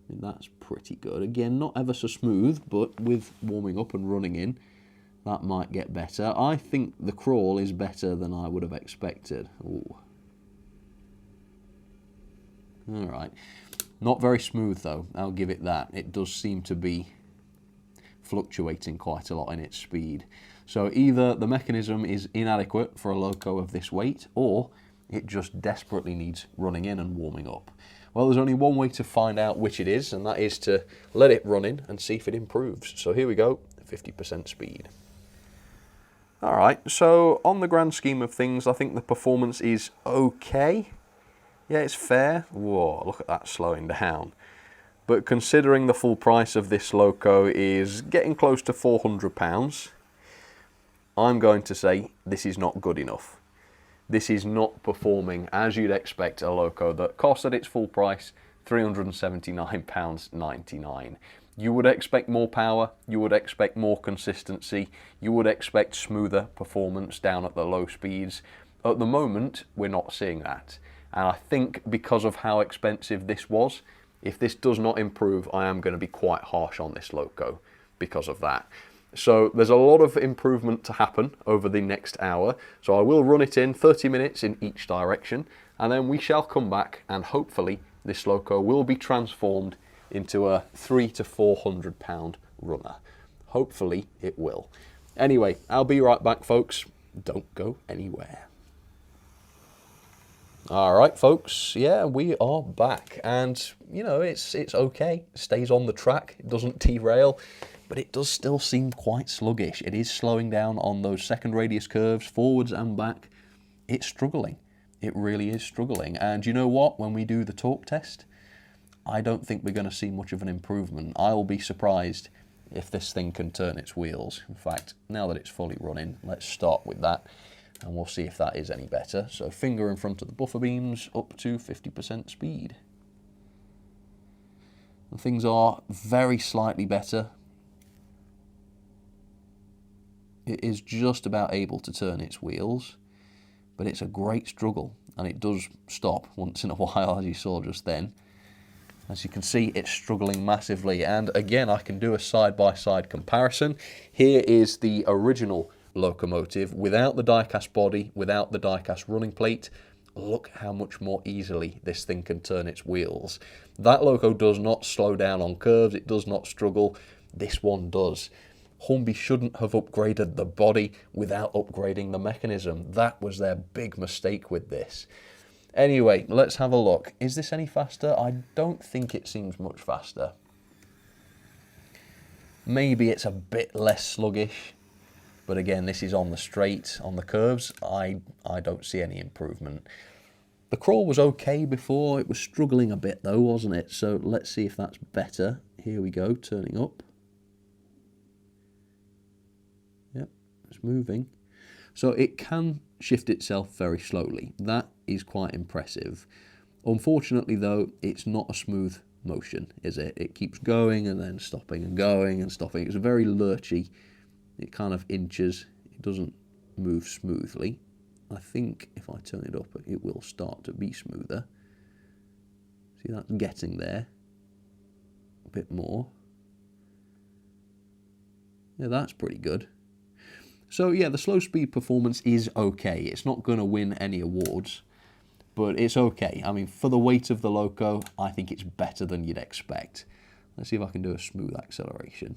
B: And that's pretty good. Again, not ever so smooth, but with warming up and running in, that might get better. I think the crawl is better than I would have expected. Ooh. All right. Not very smooth though, I'll give it that. It does seem to be fluctuating quite a lot in its speed. So either the mechanism is inadequate for a loco of this weight, or it just desperately needs running in and warming up. Well, there's only one way to find out which it is, and that is to let it run in and see if it improves. So here we go, 50% speed. All right, so on the grand scheme of things, I think the performance is okay. Yeah, it's fair. Whoa, look at that slowing down. But considering the full price of this loco is getting close to £400, I'm going to say this is not good enough. This is not performing as you'd expect a loco that costs at its full price £379.99. You would expect more power, you would expect more consistency, you would expect smoother performance down at the low speeds. At the moment, we're not seeing that. And I think because of how expensive this was, if this does not improve, I am going to be quite harsh on this loco because of that. So there's a lot of improvement to happen over the next hour. So I will run it in 30 minutes in each direction, and then we shall come back and hopefully this loco will be transformed into a £300 to £400 runner. Hopefully it will. Anyway, I'll be right back, folks. Don't go anywhere. All right, folks, yeah, we are back, and you know, it's okay. It stays on the track, it doesn't derail, but it does still seem quite sluggish. It is slowing down on those second radius curves, forwards and back. It's struggling. It really is struggling. And you know what? When we do the torque test, I don't think we're going to see much of an improvement. I'll be surprised if this thing can turn its wheels. In fact, now that it's fully running, let's start with that, and we'll see if that is any better. So finger in front of the buffer beams, up to 50% speed. And things are very slightly better. It is just about able to turn its wheels, but it's a great struggle, and it does stop once in a while, as you saw just then. As you can see, it's struggling massively, and again, I can do a side-by-side comparison. Here is the original locomotive without the die-cast body, without the die-cast running plate. Look how much more easily this thing can turn its wheels. That loco does not slow down on curves, it does not struggle. This one does. Hornby shouldn't have upgraded the body without upgrading the mechanism. That was their big mistake with this. Anyway, let's have a look. Is this any faster? I don't think it seems much faster. Maybe it's a bit less sluggish, but again, this is on the straight. On the curves, I don't see any improvement. The crawl was okay before. It was struggling a bit though, wasn't it? So let's see if that's better. Here we go, turning up. Yep, it's moving. So it can shift itself very slowly. That is quite impressive. Unfortunately though, it's not a smooth motion, is it? It keeps going and then stopping and going and stopping. It's very lurchy. It kind of inches. It doesn't move smoothly. I think if I turn it up, it will start to be smoother. See, that's getting there. A bit more. Yeah, that's pretty good. So yeah, the slow speed performance is okay. It's not going to win any awards, but it's okay. I mean, for the weight of the loco, I think it's better than you'd expect. Let's see if I can do a smooth acceleration.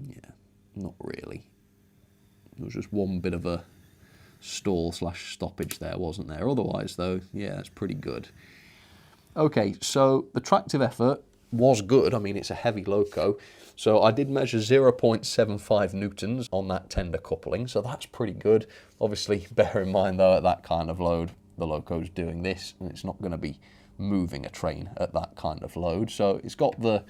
B: Yeah, not really. There was just one bit of a stall / stoppage there, wasn't there? Otherwise though, yeah, it's pretty good. Okay, so the tractive effort was good. I mean, it's a heavy loco. So I did measure 0.75 newtons on that tender coupling, so that's pretty good. Obviously, bear in mind though, at that kind of load, the loco's doing this, and it's not going to be moving a train at that kind of load. So it's got the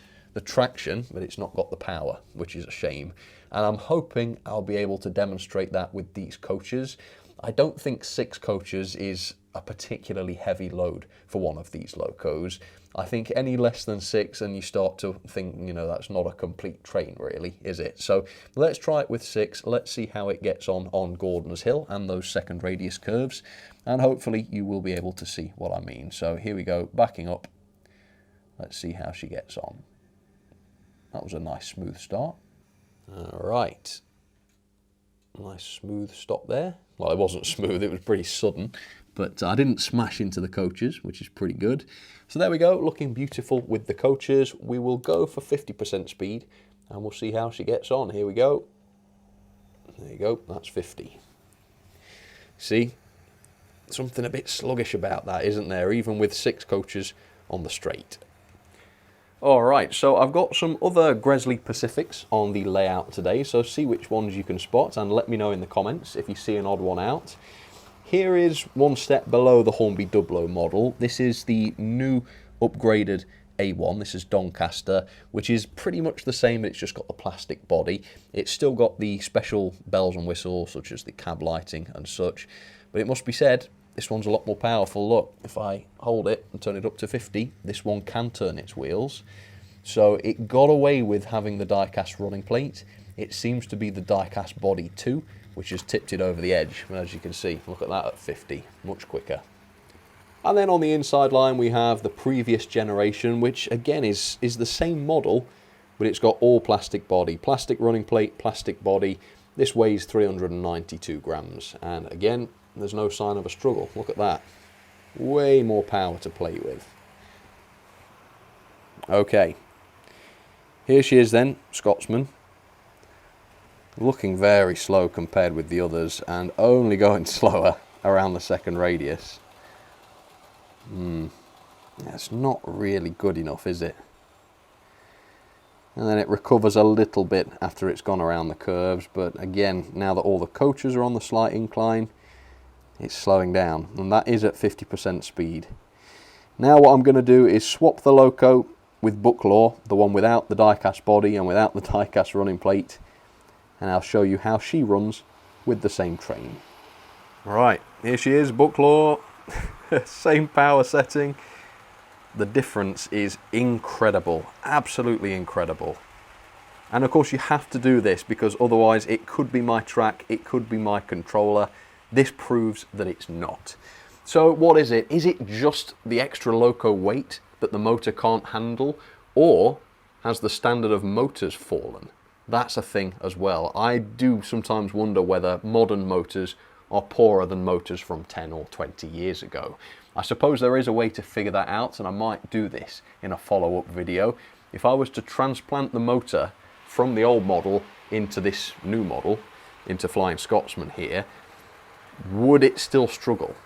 B: traction, but it's not got the power, which is a shame. And I'm hoping I'll be able to demonstrate that with these coaches. I don't think 6 coaches is a particularly heavy load for one of these locos. I think any less than 6 and you start to think, you know, that's not a complete train really, is it? So let's try it with 6. Let's see how it gets on Gordon's Hill and those second radius curves. And hopefully you will be able to see what I mean. So here we go, backing up. Let's see how she gets on. That was a nice smooth start. All right. Nice smooth stop there. Well, it wasn't smooth, it was pretty sudden. But I didn't smash into the coaches, which is pretty good. So there we go, looking beautiful with the coaches. We will go for 50% speed and we'll see how she gets on. Here we go. There you go, that's 50. See, something a bit sluggish about that, isn't there? Even with 6 coaches on the straight. All right, so I've got some other Gresley Pacifics on the layout today, so see which ones you can spot and let me know in the comments if you see an odd one out. Here is one step below the Hornby Dublo model. This is the new upgraded A1. This is Doncaster, which is pretty much the same, it's just got the plastic body. It's still got the special bells and whistles, such as the cab lighting and such. But it must be said, this one's a lot more powerful. Look, if I hold it and turn it up to 50, this one can turn its wheels. So it got away with having the die-cast running plate. It seems to be the die-cast body too, which has tipped it over the edge. And as you can see, look at that at 50, much quicker. And then on the inside line, we have the previous generation, which again is the same model, but it's got all plastic body, plastic running plate, plastic body. This weighs 392 grams. And again, there's no sign of a struggle. Look at that. Way more power to play with. Okay. Here she is then, Scotsman. Looking very slow compared with the others and only going slower around the second radius. That's not really good enough, is it? And then it recovers a little bit after it's gone around the curves, but again, now that all the coaches are on the slight incline, it's slowing down, and that is at 50% speed. Now what I'm going to do is swap the loco with Bucklaw, the one without the die-cast body and without the die-cast running plate, and I'll show you how she runs with the same train. Right, here she is, Bucklaw. Same power setting. The difference is incredible, absolutely incredible. And of course you have to do this because otherwise it could be my track, it could be my controller. This proves that it's not. So what is it? Is it just the extra loco weight that the motor can't handle, or has the standard of motors fallen? That's a thing as well. I do sometimes wonder whether modern motors are poorer than motors from 10 or 20 years ago. I suppose there is a way to figure that out, and I might do this in a follow-up video. If I was to transplant the motor from the old model into this new model, into Flying Scotsman here, would it still struggle?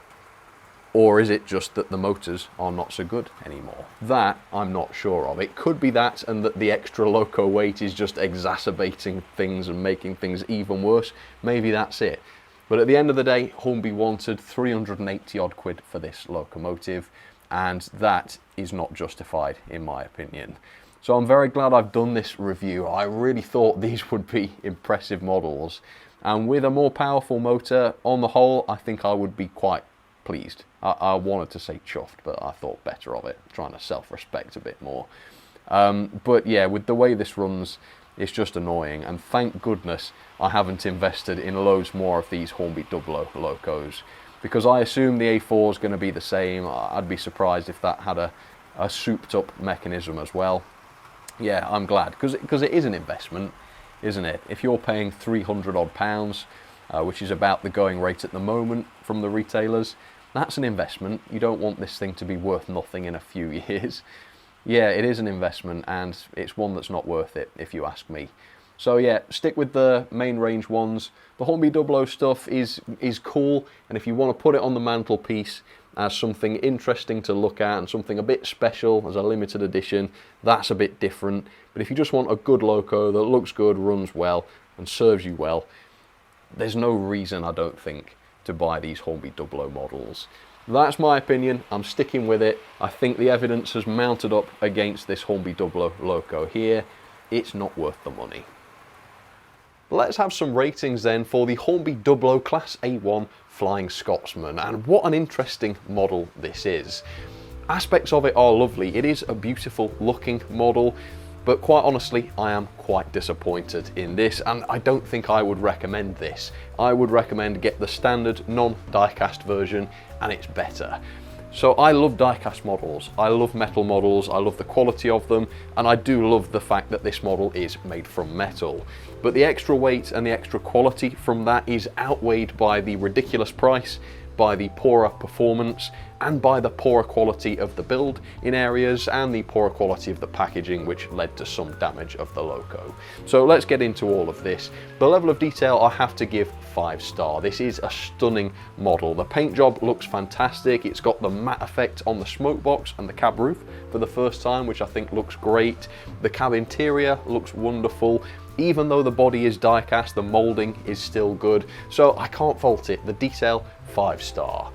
B: Or is it just that the motors are not so good anymore? That I'm not sure of. It could be that, and that the extra loco weight is just exacerbating things and making things even worse. Maybe that's it. But at the end of the day, Hornby wanted 380 odd quid for this locomotive, and that is not justified in my opinion. So I'm very glad I've done this review. I really thought these would be impressive models, and with a more powerful motor, on the whole, I think I would be quite pleased. I wanted to say chuffed, but I thought better of it, trying to self-respect a bit more. But yeah, with the way this runs, it's just annoying, and thank goodness I haven't invested in loads more of these Hornby Dublo locos, because I assume the A4 is going to be the same. I'd be surprised if that had a souped up mechanism as well. Yeah, I'm glad, because it is an investment, isn't it? If you're paying 300 odd pounds, which is about the going rate at the moment from the retailers, that's an investment. You don't want this thing to be worth nothing in a few years. Yeah, it is an investment, and it's one that's not worth it, if you ask me. So yeah, stick with the main range ones. The Hornby Dublo stuff is cool, and if you want to put it on the mantelpiece as something interesting to look at and something a bit special as a limited edition, that's a bit different. But if you just want a good loco that looks good, runs well, and serves you well, there's no reason, I don't think, to buy these Hornby Dublo models. That's my opinion. I'm sticking with it. I think the evidence has mounted up against this Hornby Dublo loco here. It's not worth the money. Let's have some ratings then for the Hornby Dublo Class A1
A: Flying Scotsman, and what an interesting model this is. Aspects of it are lovely. It is a beautiful looking model, but quite honestly, I am quite disappointed in this, and I don't think I would recommend this. I would recommend get the standard non-diecast version, and it's better. So I love diecast models, I love metal models, I love the quality of them, and I do love the fact that this model is made from metal. But the extra weight and the extra quality from that is outweighed by the ridiculous price, by the poorer performance, and by the poorer quality of the build in areas, and the poorer quality of the packaging, which led to some damage of the logo. So let's get into all of this. The level of detail I have to give 5-star. This is a stunning model. The paint job looks fantastic. It's got the matte effect on the smoke box and the cab roof for the first time, which I think looks great. The cab interior looks wonderful. Even though the body is die-cast, the moulding is still good, so I can't fault it. The detail, 5-star.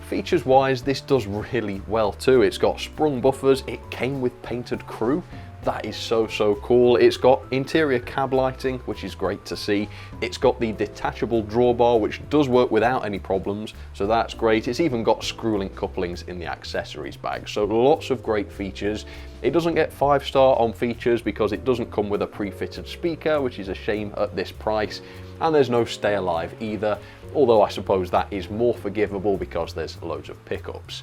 A: Features wise, this does really well too. It's got sprung buffers, it came with painted crew. That is so cool. It's got interior cab lighting, which is great to see. It's got the detachable drawbar, which does work without any problems, so that's great. It's even got screw-link couplings in the accessories bag, so lots of great features. It doesn't get 5-star on features because it doesn't come with a pre-fitted speaker, which is a shame at this price, and there's no stay alive either, although I suppose that is more forgivable because there's loads of pickups.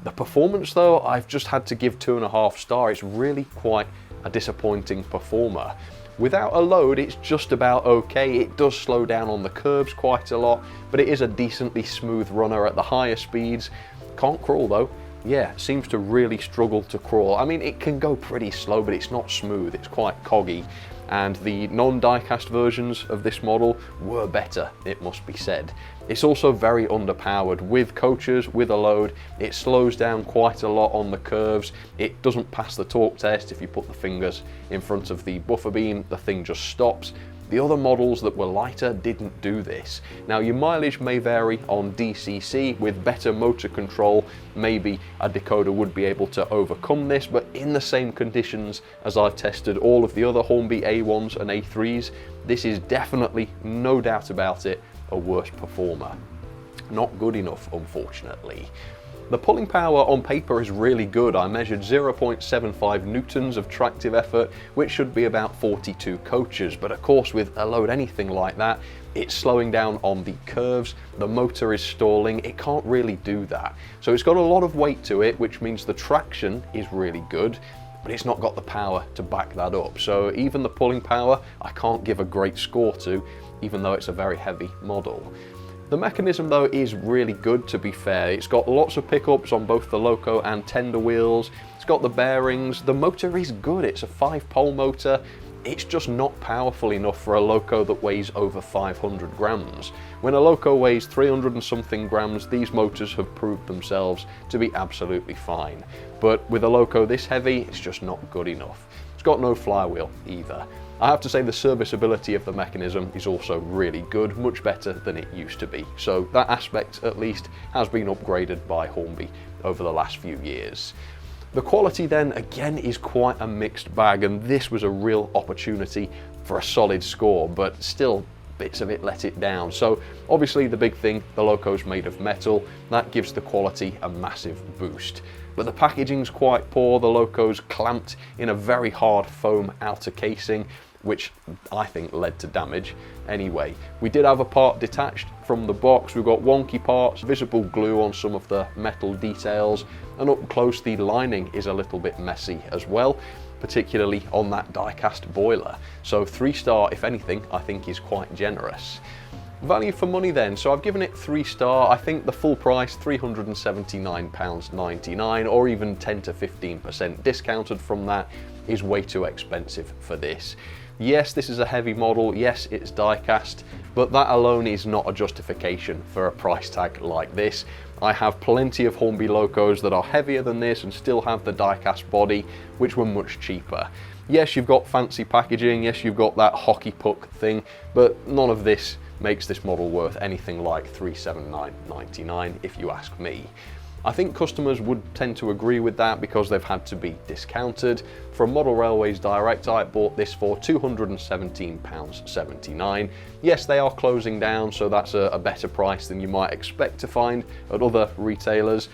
A: The performance though, I've just had to give 2.5 star. It's really quite a disappointing performer. Without a load, it's just about okay. It does slow down on the curves quite a lot, but it is a decently smooth runner at the higher speeds. Can't crawl though. Yeah, seems to really struggle to crawl. I mean, it can go pretty slow, but it's not smooth. It's quite coggy. And the non-diecast versions of this model were better, it must be said. It's also very underpowered. With coaches, with a load, it slows down quite a lot on the curves. It doesn't pass the torque test. If you put the fingers in front of the buffer beam, the thing just stops. The other models that were lighter didn't do this. Now, your mileage may vary on DCC. With better motor control, maybe a decoder would be able to overcome this, but in the same conditions as I've tested all of the other Hornby A1s and A3s, this is definitely, no doubt about it, a worse performer. Not good enough, unfortunately. The pulling power on paper is really good. I measured 0.75 newtons of tractive effort, which should be about 42 coaches, but of course with a load anything like that, it's slowing down on the curves, the motor is stalling, it can't really do that. So it's got a lot of weight to it, which means the traction is really good, but it's not got the power to back that up. So even the pulling power, I can't give a great score to, even though it's a very heavy model. The mechanism though is really good, to be fair. It's got lots of pickups on both the loco and tender wheels. It's got the bearings. The motor is good. It's a 5-pole motor. It's just not powerful enough for a loco that weighs over 500 grams. When a loco weighs 300 and something grams, these motors have proved themselves to be absolutely fine. But with a loco this heavy, it's just not good enough. It's got no flywheel either. I have to say the serviceability of the mechanism is also really good, much better than it used to be. So that aspect at least has been upgraded by Hornby over the last few years. The quality then again is quite a mixed bag, and this was a real opportunity for a solid score, but still bits of it let it down. So obviously the big thing, the loco's made of metal, that gives the quality a massive boost. But the packaging's quite poor. The loco's clamped in a very hard foam outer casing, which I think led to damage. Anyway, we did have a part detached from the box. We've got wonky parts, visible glue on some of the metal details, and up close the lining is a little bit messy as well, particularly on that die-cast boiler. So 3-star, if anything, I think is quite generous. Value for money then, so I've given it 3-star. I think the full price, £379.99, or even 10 to 15% discounted from that, is way too expensive for this. Yes, this is a heavy model, yes, it's die-cast, but that alone is not a justification for a price tag like this. I have plenty of Hornby locos that are heavier than this and still have the die-cast body, which were much cheaper. Yes, you've got fancy packaging, yes, you've got that hockey puck thing, but none of this makes this model worth anything like £379.99 if you ask me. I think customers would tend to agree with that because they've had to be discounted. From Model Railways Direct, I bought this for £217.79. Yes, they are closing down, so that's a better price than you might expect to find at other retailers.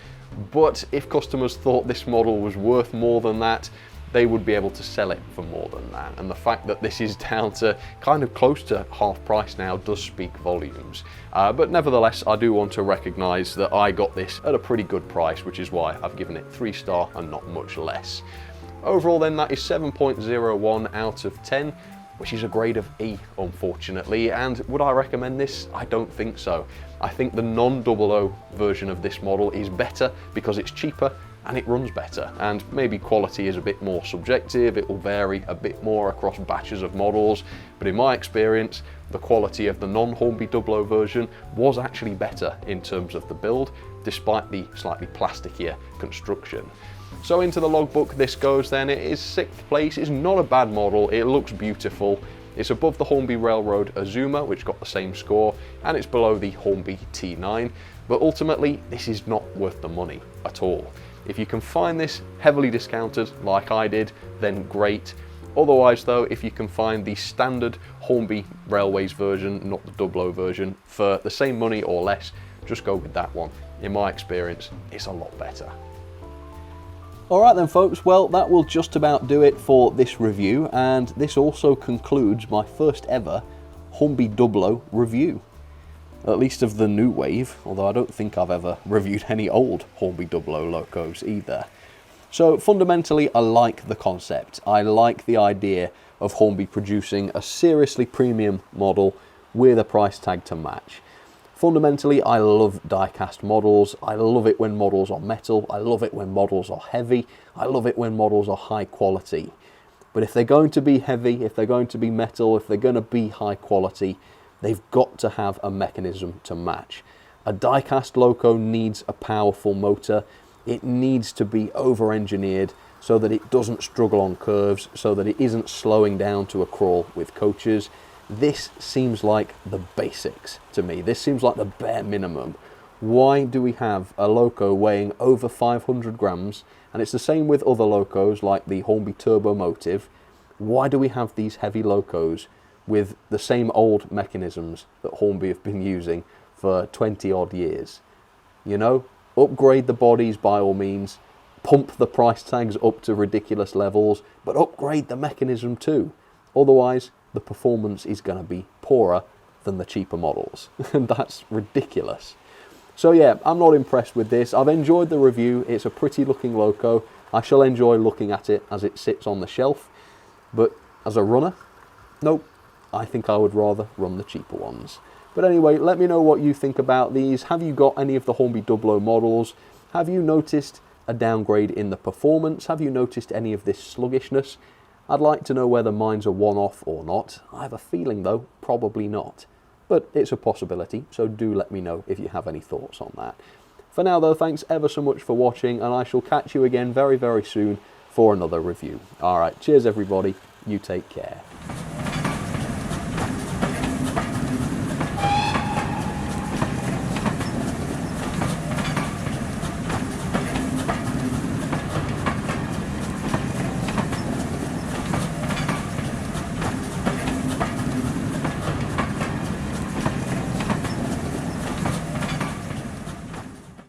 A: But if customers thought this model was worth more than that, they would be able to sell it for more than that. And the fact that this is down to kind of close to half price now does speak volumes. But nevertheless, I do want to recognise that I got this at a pretty good price, which is why I've given it 3-star and not much less. Overall then, that is 7.01 out of 10, which is a grade of E, unfortunately. And would I recommend this? I don't think so. I think the non-00 version of this model is better because it's cheaper and it runs better, and maybe quality is a bit more subjective, it will vary a bit more across batches of models, but in my experience the quality of the non-Hornby 00 version was actually better in terms of the build, despite the slightly plasticier construction. So into the logbook this goes then. It is 6th place. It's not a bad model, it looks beautiful. It's above the Hornby Railroad Azuma, which got the same score, and it's below the Hornby T9, but ultimately this is not worth the money at all. If you can find this heavily discounted like I did, then great. Otherwise though, if you can find the standard Hornby Railways version, not the 00 version, for the same money or less, just go with that one. In my experience, it's a lot better.
B: Alright then folks, well that will just about do it for this review, and this also concludes my first ever Hornby 00 review. At least of the new wave, although I don't think I've ever reviewed any old Hornby 00 locos either. So fundamentally I like the concept. I like the idea of Hornby producing a seriously premium model with a price tag to match. Fundamentally I love die-cast models. I love it when models are metal. I love it when models are heavy. I love it when models are high quality. But if they're going to be heavy, if they're going to be metal, if they're going to be high quality, they've got to have a mechanism to match. A die-cast loco needs a powerful motor. It needs to be over-engineered so that it doesn't struggle on curves, so that it isn't slowing down to a crawl with coaches. This seems like the basics to me. This seems like the bare minimum. Why do we have a loco weighing over 500 grams? And it's the same with other locos like the Hornby Turbo Motive. Why do we have these heavy locos with the same old mechanisms that Hornby have been using for 20 odd years? You know, upgrade the bodies by all means, pump the price tags up to ridiculous levels, but upgrade the mechanism too. Otherwise, the performance is going to be poorer than the cheaper models, and that's ridiculous. So yeah, I'm not impressed with this. I've enjoyed the review. It's a pretty looking loco. I shall enjoy looking at it as it sits on the shelf, but as a runner, nope. I think I would rather run the cheaper ones. But anyway, let me know what you think about these. Have you got any of the Hornby 00 models? Have you noticed a downgrade in the performance? Have you noticed any of this sluggishness? I'd like to know whether mine's a one-off or not. I have a feeling though, probably not. But it's a possibility, so do let me know if you have any thoughts on that. For now though, thanks ever so much for watching, and I shall catch you again very, very soon for another review. Alright, cheers everybody, you take care.